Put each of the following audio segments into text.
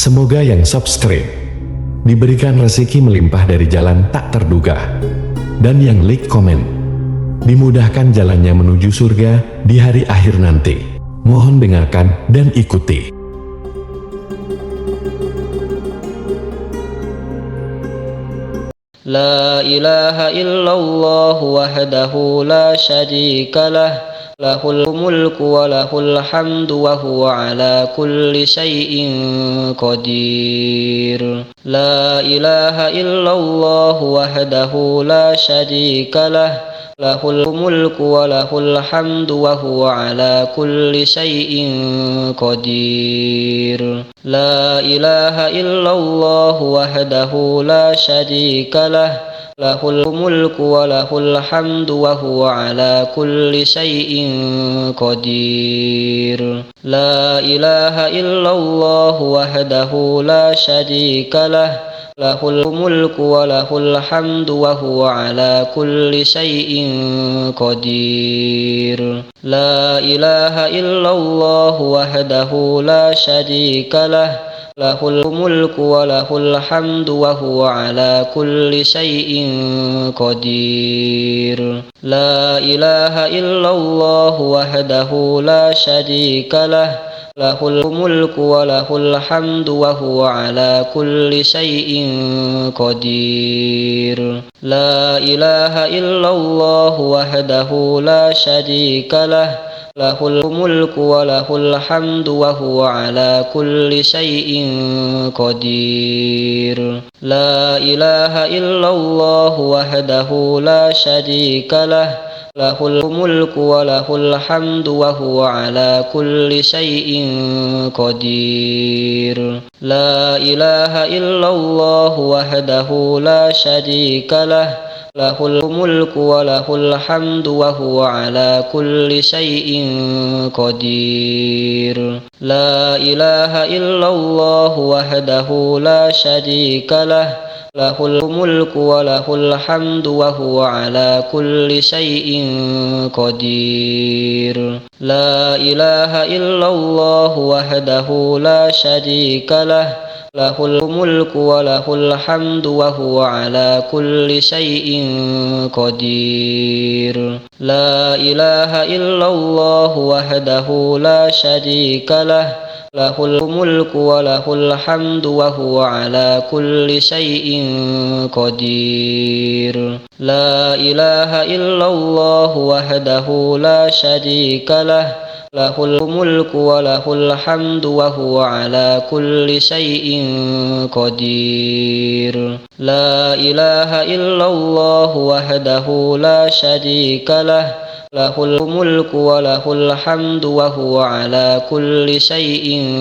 Semoga yang subscribe diberikan rezeki melimpah dari jalan tak terduga, dan yang like komen dimudahkan jalannya menuju surga di hari akhir nanti. Mohon dengarkan dan ikuti. La ilaha illallah wahdahu la syarika lah, lahul mulku wa lahul hamdu wa huwa ala kulli syai'in qadir. La ilaha illallah wahdahu la syarika lah, lahul mulku wa lahul hamdu wa huwa ala kulli syai'in qadir. La ilaha illallah wahdahu la syarika lah, lahul mulku wa lahul hamdu wa huwa ala kulli syai'in qadir. La ilaha illallah wahdahu la syarika lah, lahul mulku wa lahul hamdu wa huwa ala kulli syai'in qadir. La ilaha illallah wahdahu la syarika lah, lahul mulku wa lahul hamdu wa huwa ala kulli syai'in qadir. La ilaha illallah wahdahu la syarika lah, lahul mulku wa lahul hamdu wa huwa ala kulli syai'in qadir. La ilaha illallah wahdahu la syarika lah, lahul mulku wa lahul hamdu wa huwa ala kulli syai'in qadir. La ilaha illallah wahdahu la syarika lah, lahul mulku wa lahul hamdu wa huwa ala kulli syai'in qadir. La ilaha illallah wahdahu la syarika lah, lahul mulku wa lahul hamdu wa huwa ala kulli syai'in qadir. La ilaha illallah wahdahu la syarika lah, lahul mulku wa lahul hamdu wa huwa ala kulli syai'in qadir. La ilaha illallah wahdahu la syarika lah, lahul mulku wa lahul hamdu wa huwa ala kulli syai'in qadir. La ilaha illallah wahdahu la syarika lah, lahul mulku wa lahul hamdu wa huwa ala kulli syai'in qadir. La ilaha illallah wahdahu la syarika lah, lahul mulku wa lahul hamdu wa huwa ala kulli syai'in qadir. La ilaha illallah wahdahu la syarika lah, lahul mulku wa lahul hamdu wa huwa ala kulli syai'in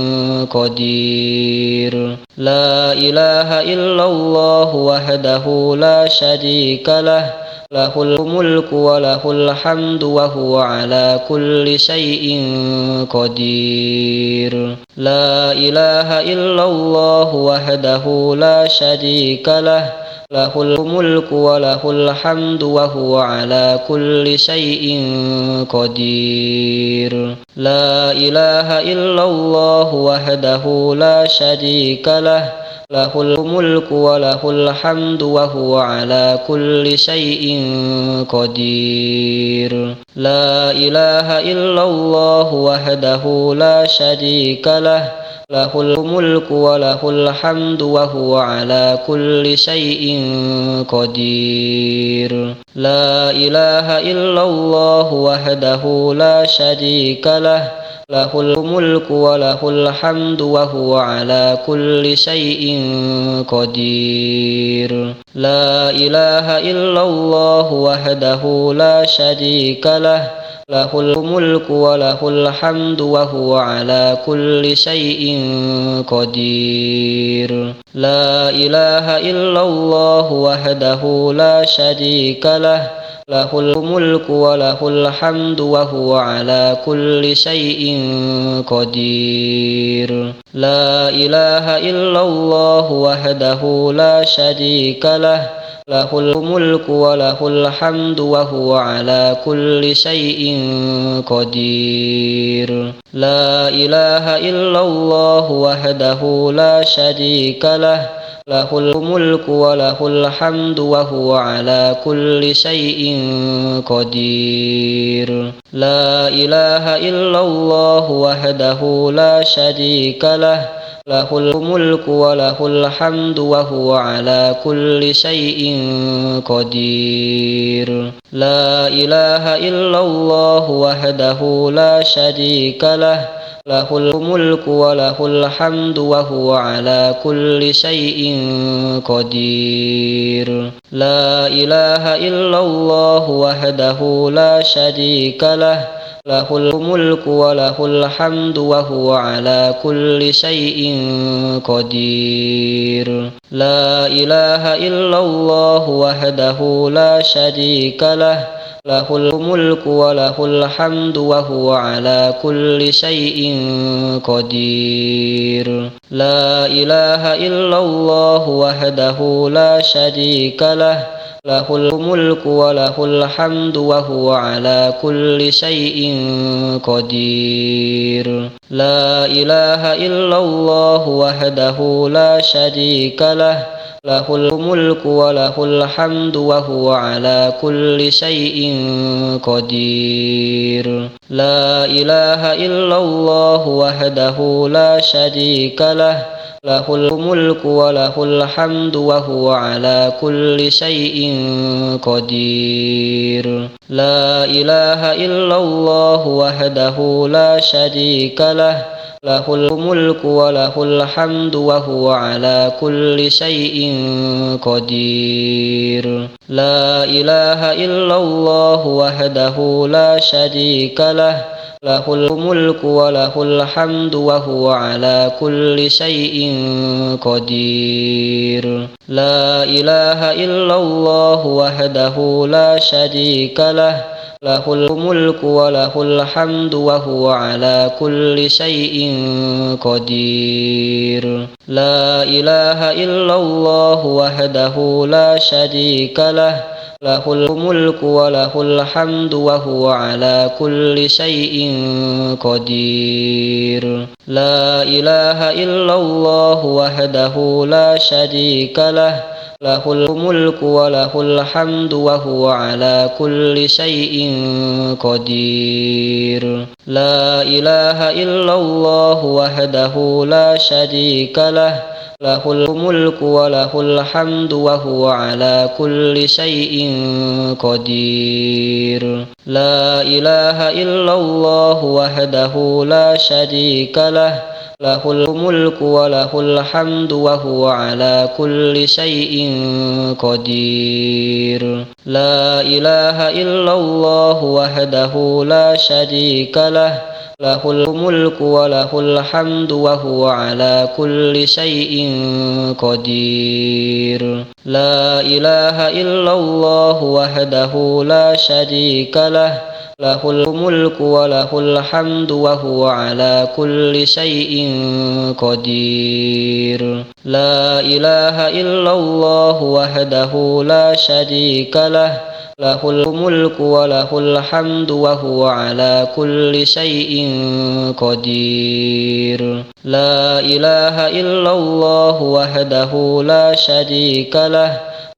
qadir. La ilaha illallah wahdahu la syarika lah, lahul mulku wa lahul hamdu wa huwa ala kulli syai'in qadir. La ilaha illallah wahdahu la syarika lah, lahul mulku wa lahul hamdu wa huwa ala kulli syai'in qadir. La ilaha illallah wahdahu la syarika lah, lahul mulku wa lahul hamdu wa huwa ala kulli syai'in qadir. La ilaha illallah wahdahu la syarika lah, lahul mulku wa lahul hamdu wa huwa ala kulli syai'in qadir. La ilaha illallah wahdahu la syarika lah, lahul mulku wa lahul hamdu wa huwa ala kulli syai'in qadir. La ilaha illallah wahdahu la syarika lah, lahul mulku wa lahul hamdu wa huwa ala kulli syai'in qadir. La ilaha illallah wahdahu la syarika lah, lahul mulku wa lahul hamdu wa huwa ala kulli syai'in qadir. La ilaha illallah wahdahu la syarika lah, lahul mulku wa lahul hamdu wa huwa ala kulli syai'in qadir. La ilaha illallah wahdahu la syarika lah, lahul mulku wa lahul hamdu wa huwa ala kulli syai'in qadir. La ilaha illallah wahdahu la syarika lah, lahul mulku wa lahul hamdu wa huwa ala kulli syai'in qadir. La ilaha illallah wahdahu la syarika lah, lahul mulku wa lahul hamdu wa huwa ala kulli syai'in qadir. La ilaha illallah wahdahu la syarika lah, lahul mulku wa lahul hamdu wa huwa ala kulli syai'in qadir. La ilaha illallah wahdahu la syarika lah, lahul mulku wa lahul hamdu wa huwa ala kulli syai'in qadir. La ilaha illallah wahdahu la syarika lah, lahul mulku wa lahul hamdu wa huwa ala kulli syai'in qadir. La ilaha illallah wahdahu la syarika lah, lahul mulku wa lahul hamdu wa huwa ala kulli syai'in qadir. La ilaha illallah wahdahu la syarika lah, lahul mulku wa lahul hamdu wa huwa ala kulli syai'in qadir. La ilaha illallah wahdahu la syarika lah, lahul mulku wa lahul hamdu wa huwa ala kulli syai'in qadir. La ilaha illallah wahdahu la syarika lah, lahul mulku wa lahul hamdu wa huwa ala kulli syai'in qadir. La ilaha illallah wahdahu la syarika lah, lahul mulku wa lahul hamdu wa huwa ala kulli syai'in qadir. La ilaha illallah wahdahu la syarika lah, lahul mulku wa lahul hamdu wa huwa ala kulli syai'in qadir. La ilaha illallah wahdahu la syarika lah, lahul mulku wa lahul hamdu wa huwa ala kulli syai'in qadir. La ilaha illallah wahdahu la syarika lah, lahul mulku wa lahul hamdu wa huwa ala kulli syai'in qadir. La ilaha illallah wahdahu la syarika lah, lahul mulku wa lahul hamdu wa huwa ala kulli syai'in qadir. La ilaha illallah wahdahu la syarika lah, lahul mulku wa lahul hamdu wa huwa ala kulli syai'in qadir. La ilaha illallah wahdahu la syarika lah, lahul mulku wa lahul hamdu wa huwa ala kulli syai'in qadir. La ilaha illallah wahdahu la syarika lah, lahul mulku wa lahul hamdu wa huwa ala kulli syai'in qadir. La ilaha illallah wahdahu la syarika lah,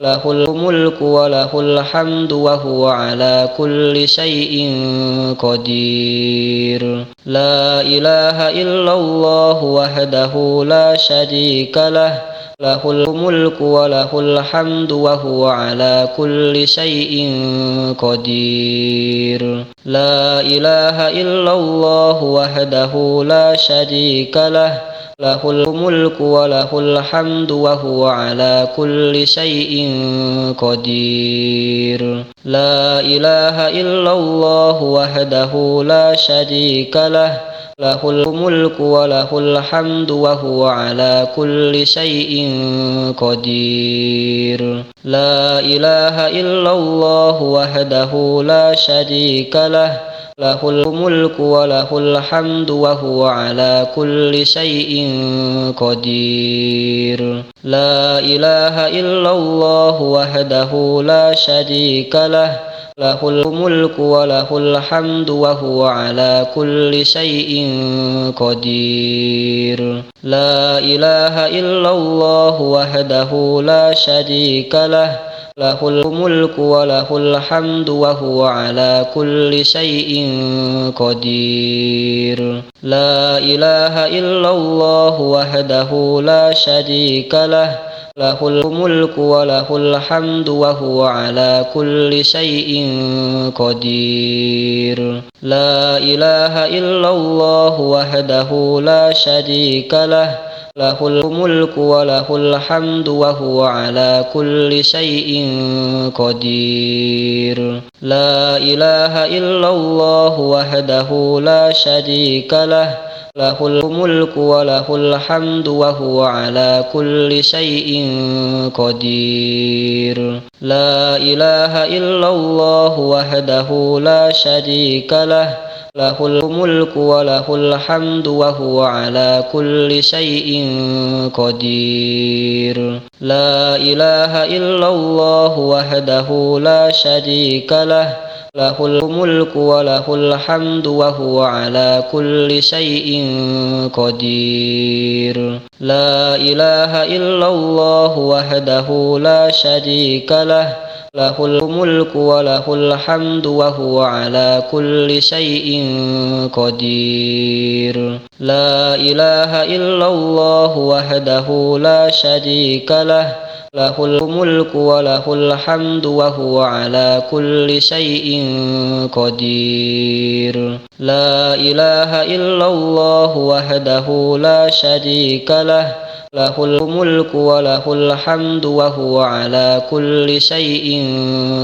lahul mulku wa lahul hamdu wa huwa ala kulli syai'in qadir. La ilaha illallah wahdahu la syarika lah, lahul mulku wa lahul hamdu wa huwa ala kulli syai'in qadir. La ilaha illallah wahdahu la syarika lah, lahul mulku wa lahul hamdu wa huwa ala kulli syai'in qadir. La ilaha illallah wahdahu la syarika lah, lahul mulku wa lahul hamdu wa huwa ala kulli syai'in qadir. La ilaha illallah wahdahu la syarika lah, lahul mulku wa lahul hamdu wa huwa ala kulli syai'in qadir. La ilaha illallah wahdahu la syarika lah, lahul mulku wa lahul hamdu wa huwa ala kulli syai'in qadir. La ilaha illallah wahdahu la syarika lah, lahul mulku wa lahul hamdu wa huwa ala kulli syai'in qadir. La ilaha illallah wahdahu la syarika lah, lahul mulku wa lahul hamdu wa huwa ala kulli syai'in qadir. La ilaha illallah wahdahu la syarika lah, lahul mulku wa lahul hamdu wa huwa ala kulli syai'in qadir. La ilaha illallah wahdahu la syarika lah, lahul mulku wa lahul hamdu wa huwa ala kulli syai'in qadir. La ilaha illallah wahdahu la syarika lah, lahul mulku wa lahul hamdu wa huwa ala kulli syai'in qadir. La ilaha illallah wahdahu la syarika lah, lahul mulku wa lahul hamdu wa huwa ala kulli syai'in qadir. La ilaha illallah wahdahu la syarika lah, lahul mulku wa lahul hamdu wa huwa ala kulli syai'in qadir. La ilaha illallah wahdahu la syarika lah, lahul mulku wa lahul hamdu wa huwa ala kulli syai'in qadir. La ilaha illallah wahdahu la syarika lah, lahul mulku wa lahul hamdu wa huwa ala kulli syai'in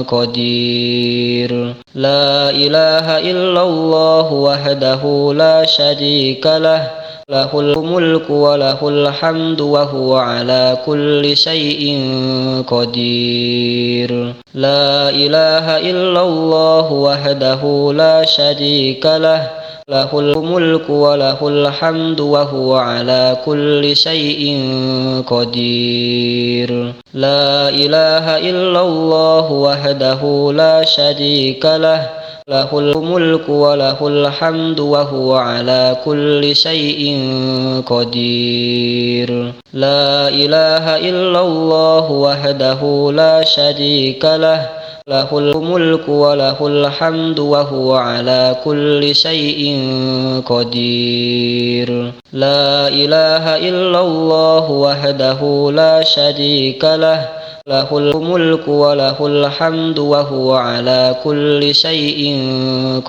qadir. La ilaha illallah wahdahu la syarika lah, lahul mulku wa lahul hamdu wa huwa ala kulli syai'in qadir. La ilaha illallah wahdahu la syarika lah, lahul mulku wa lahul hamdu wa huwa ala kulli syai'in qadir. La ilaha illallah wahdahu la syarika lah, lahul mulku wa lahul hamdu wa huwa ala kulli syai'in qadir. La ilaha illallah wahdahu la syarika lah, lahul mulku wa lahul hamdu wa huwa ala kulli syai'in qadir. La ilaha illallah wahdahu la syarika lah, lahul mulku wa lahul hamdu wa huwa ala kulli syai'in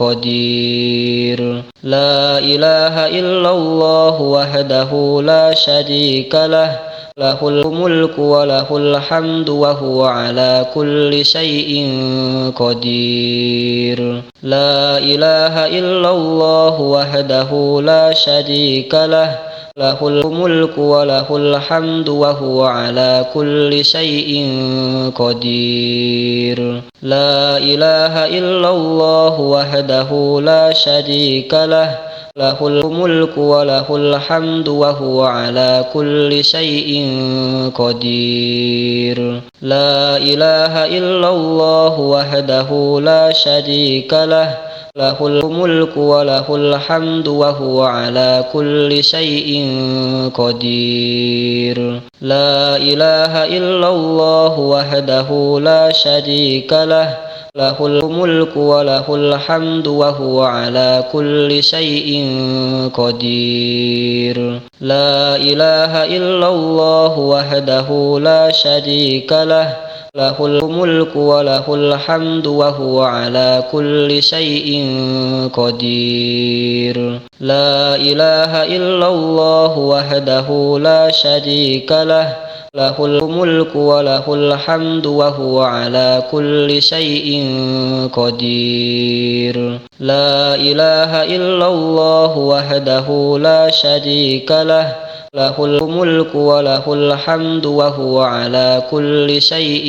qadir. La ilaha illallah wahdahu la syarika lah, lahul mulku wa lahul hamdu wa huwa ala kulli syai'in qadir. La ilaha illallah wahdahu la syarika lah, lahul mulku wa lahul hamdu wa huwa ala kulli syai'in qadir. La ilaha illallah wahdahu la syarika lah, lahul mulku wa lahul hamdu wa huwa ala kulli syai'in qadir. La ilaha illallah wahdahu la syarika lah, lahul mulku wa lahul hamdu wa huwa ala kulli syai'in qadir. La ilaha illallah wahdahu la syarika lah, lahul mulku wa lahul hamdu wa huwa ala kulli syai'in qadir. La ilaha illallah wahdahu la syarika lah, lahul mulku wa lahul hamdu wa huwa ala kulli syai'in qadir. La ilaha illallah wahdahu la syarika lah, lahul mulku wa lahul hamdu wa huwa ala kulli syai'in qadir. La ilaha illallah wahdahu la syarika lah, له الملك وله الحمد وهو على كل شيء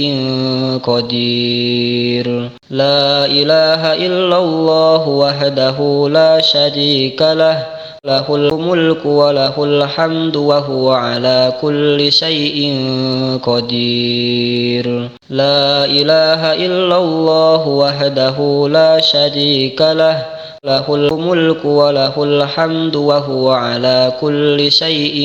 قدير لا إله إلا الله وحده لا شريك له له الملك وله الحمد وهو على كل شيء قدير لا إله إلا الله وحده لا شريك له له الملك وله الحمد وهو على كل شيء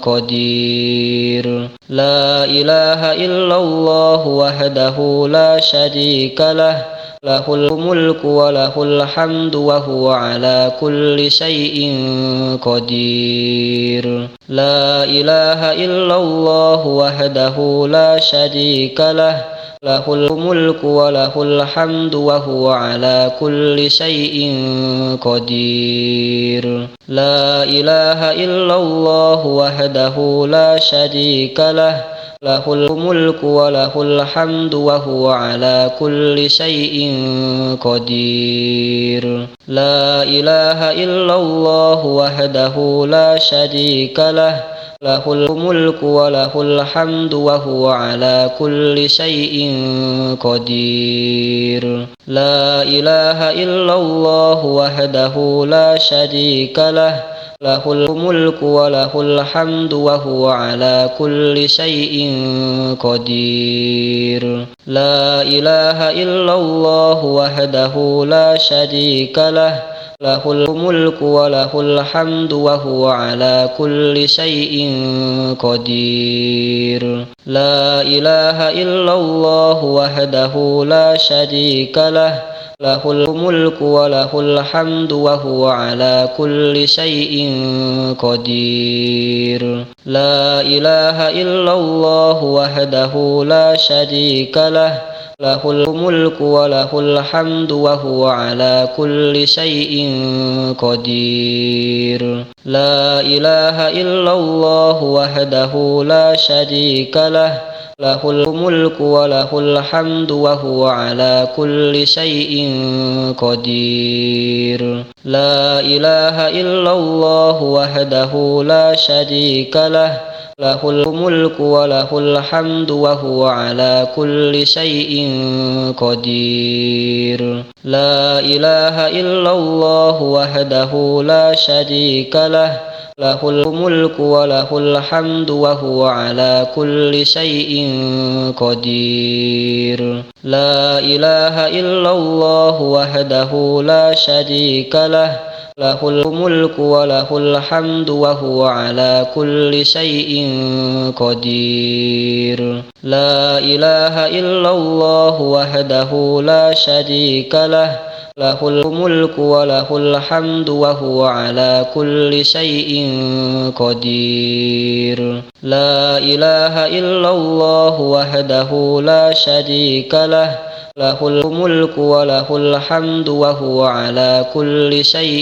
قدير لا إله إلا الله وحده لا شريك له له الملك وله الحمد وهو على كل شيء قدير لا إله إلا الله وحده لا شريك له له الملك وله الحمد وهو على كل شيء قدير لا إله إلا الله وحده لا شريك له له الملك وله الحمد وهو على كل شيء قدير لا إله إلا الله وحده لا شريك له له الملك وله الحمد وهو على كل شيء قدير لا إله إلا الله وحده لا شريك له له الملك وله الحمد وهو على كل شيء قدير لا إله إلا الله وحده لا شريك له له الملك وله الحمد وهو على كل شيء قدير لا إله إلا الله وحده لا شريك له له الملك وله الحمد وهو على كل شيء قدير لا إله إلا الله وحده لا شريك له له الملك وله الحمد وهو على كل شيء قدير لا إله إلا الله وحده لا شريك له له الملك وله الحمد وهو على كل شيء قدير لا إله إلا الله وحده لا شريك له له الملك وله الحمد وهو على كل شيء قدير لا إله إلا الله وحده لا شريك له له الملك وله الحمد وهو على كل شيء قدير لا إله إلا الله وحده لا شريك له له الملك وله الحمد وهو على كل شيء قدير لا إله إلا الله وحده لا شريك له له الملك وله الحمد وهو على كل شيء قدير لا إله إلا الله وحده لا شريك له له الملك وله الحمد وهو على كل شيء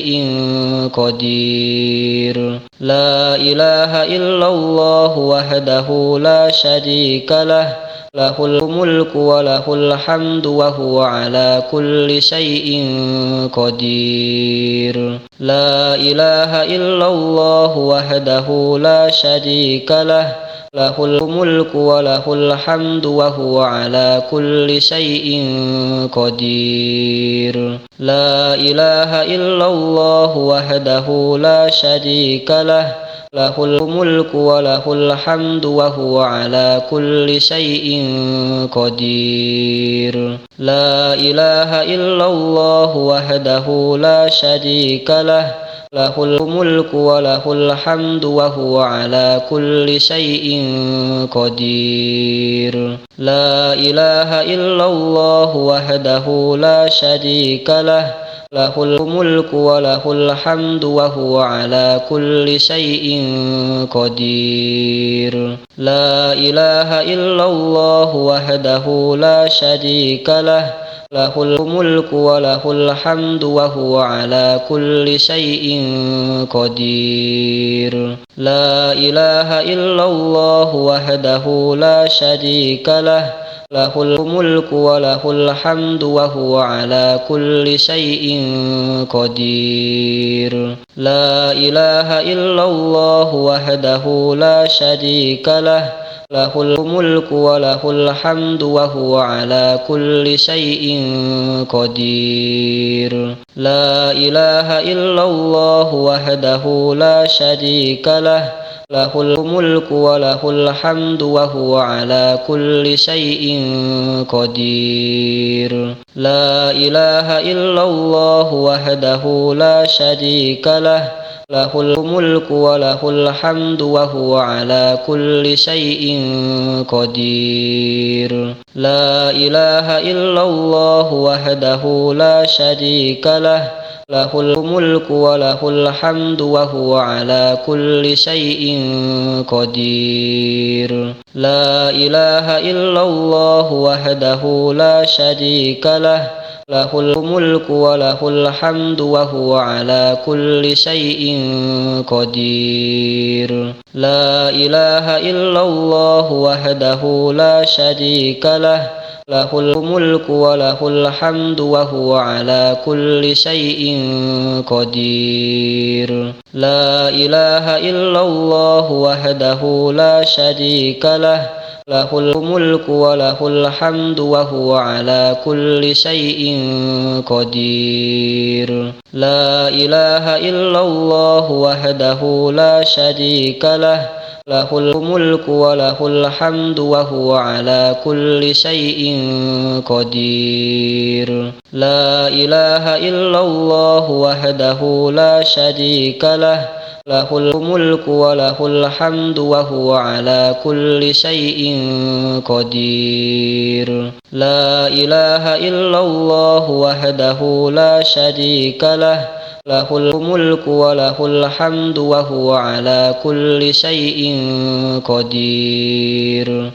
قدير لا إله إلا الله وحده لا شريك له له الملك وله الحمد وهو على كل شيء قدير لا إله إلا الله وحده لا شريك له له الملك وله الحمد وهو على كل شيء قدير لا إله إلا الله وحده لا شريك له له الملك وله الحمد وهو على كل شيء قدير لا إله إلا الله وحده لا شريك له له الملك وله الحمد وهو على كل شيء قدير لا إله إلا الله وحده لا شريك له له الملك وله الحمد وهو على كل شيء قدير لا إله إلا الله وحده لا شريك له له الملك وله الحمد وهو على كل شيء قدير. لا إله إلا الله وحده لا شريك له له الملك وله الحمد وهو على كل شيء قدير. لا إله إلا الله وحده لا شريك له له الملك وله الحمد وهو على كل شيء قدير. لا إله إلا الله وحده لا شريك له له الملك وله الحمد وهو على كل شيء قدير. لا إله إلا الله وحده لا شريك له له الملك وله الحمد وهو على كل شيء قدير. لا إله إلا الله وحده لا شريك له له الملك وله الحمد وهو على كل شيء قدير. لا إله إلا الله وحده لا شريك له له الملك وله الحمد وهو على كل شيء قدير. لا إله إلا الله وحده لا شريك له له الملك وله الحمد وهو على كل شيء قدير. لا إله إلا الله وحده لا شريك له له الملك وله الحمد وهو على كل شيء قدير. لا إله إلا الله وحده لا شريك له له الملك وله الحمد وهو على كل شيء قدير. لا إله إلا الله وحده لا شريك له له الملك وله الحمد وهو على كل شيء قدير. لا إله إلا الله وحده لا شريك له له الملك وله الحمد وهو على كل شيء قدير.